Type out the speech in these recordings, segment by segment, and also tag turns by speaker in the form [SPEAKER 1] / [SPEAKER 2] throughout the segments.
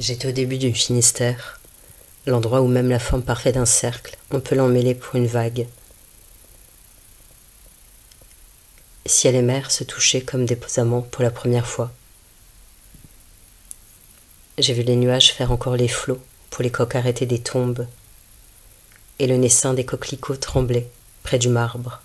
[SPEAKER 1] J'étais au début du Finistère, l'endroit où même la forme parfaite d'un cercle, on peut l'emmêler pour une vague. Ciel et mer se touchaient comme des amants pour la première fois. J'ai vu les nuages faire encore les flots pour les coqs arrêtés des tombes, et le naissain des coquelicots tremblait près du marbre.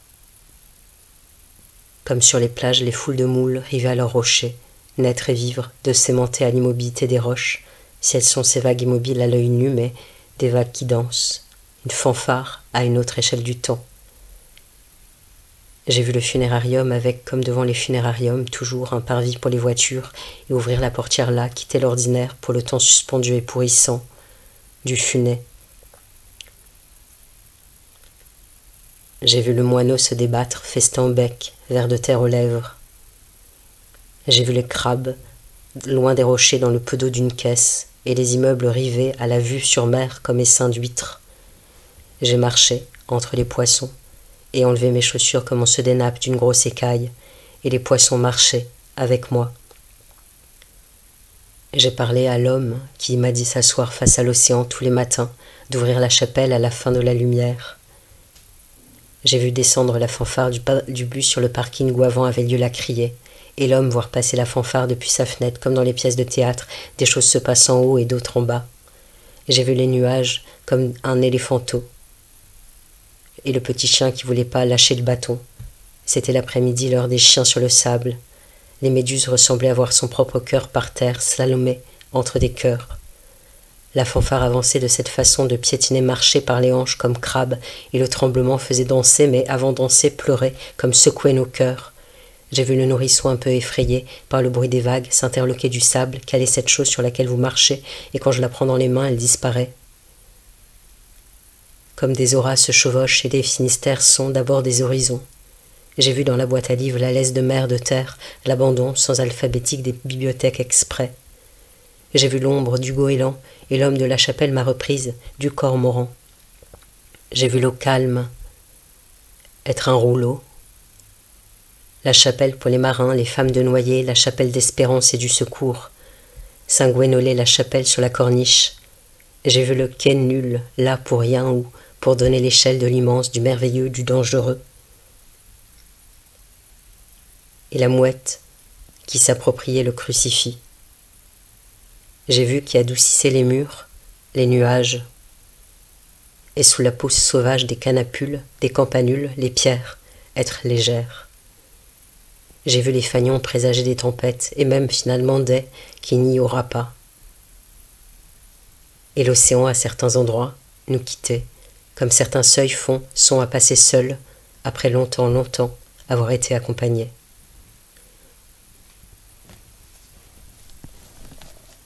[SPEAKER 1] Comme sur les plages, les foules de moules rivaient à leurs rochers, naître et vivre, de s'aimanter à l'immobilité des roches, si elles sont ces vagues immobiles à l'œil nu, mais des vagues qui dansent, une fanfare à une autre échelle du temps. J'ai vu le funérarium avec, comme devant les funérariums, toujours un parvis pour les voitures, et ouvrir la portière là, quitter l'ordinaire pour le temps suspendu et pourrissant du funet. J'ai vu le moineau se débattre, festin au bec, vers de terre aux lèvres. J'ai vu les crabes, loin des rochers dans le peu d'eau d'une caisse, et les immeubles rivés à la vue sur mer comme essaims d'huîtres. J'ai marché entre les poissons, et enlevé mes chaussures comme on se dénappe d'une grosse écaille, et les poissons marchaient avec moi. J'ai parlé à l'homme qui m'a dit s'asseoir face à l'océan tous les matins, d'ouvrir la chapelle à la fin de la lumière. J'ai vu descendre la fanfare du bus sur le parking où avant avait lieu la criée, et l'homme voir passer la fanfare depuis sa fenêtre comme dans les pièces de théâtre, des choses se passent en haut et d'autres en bas. J'ai vu les nuages comme un éléphanteau, et le petit chien qui voulait pas lâcher le bâton. C'était l'après-midi, l'heure des chiens sur le sable. Les méduses ressemblaient avoir son propre cœur par terre, slalomé entre des cœurs. La fanfare avançait de cette façon de piétiner marcher par les hanches comme crabe, et le tremblement faisait danser, mais avant danser, pleurer, comme secouer nos cœurs. J'ai vu le nourrisson un peu effrayé par le bruit des vagues s'interloquer du sable, quelle est cette chose sur laquelle vous marchez, et quand je la prends dans les mains, elle disparaît. Comme des auras se chevauchent et des Finistères sont d'abord des horizons. J'ai vu dans la boîte à livres la laisse de mer de terre, l'abandon sans alphabétique des bibliothèques exprès. J'ai vu l'ombre du goéland, et l'homme de la chapelle m'a reprise du cormoran. J'ai vu l'eau calme être un rouleau. La chapelle pour les marins, les femmes de noyer, la chapelle d'espérance et du secours. Saint-Gwenolé, la chapelle sur la corniche. J'ai vu le quai nul, là pour rien ou pour donner l'échelle de l'immense, du merveilleux, du dangereux. Et la mouette qui s'appropriait le crucifix. J'ai vu qui adoucissait les murs, les nuages, et sous la pousse sauvage des canapules, des campanules, les pierres, être légères. J'ai vu les fanions présager des tempêtes, et même finalement des qui n'y aura pas. Et l'océan, à certains endroits, nous quittait, comme certains seuils sont à passer seuls, après longtemps, avoir été accompagnés.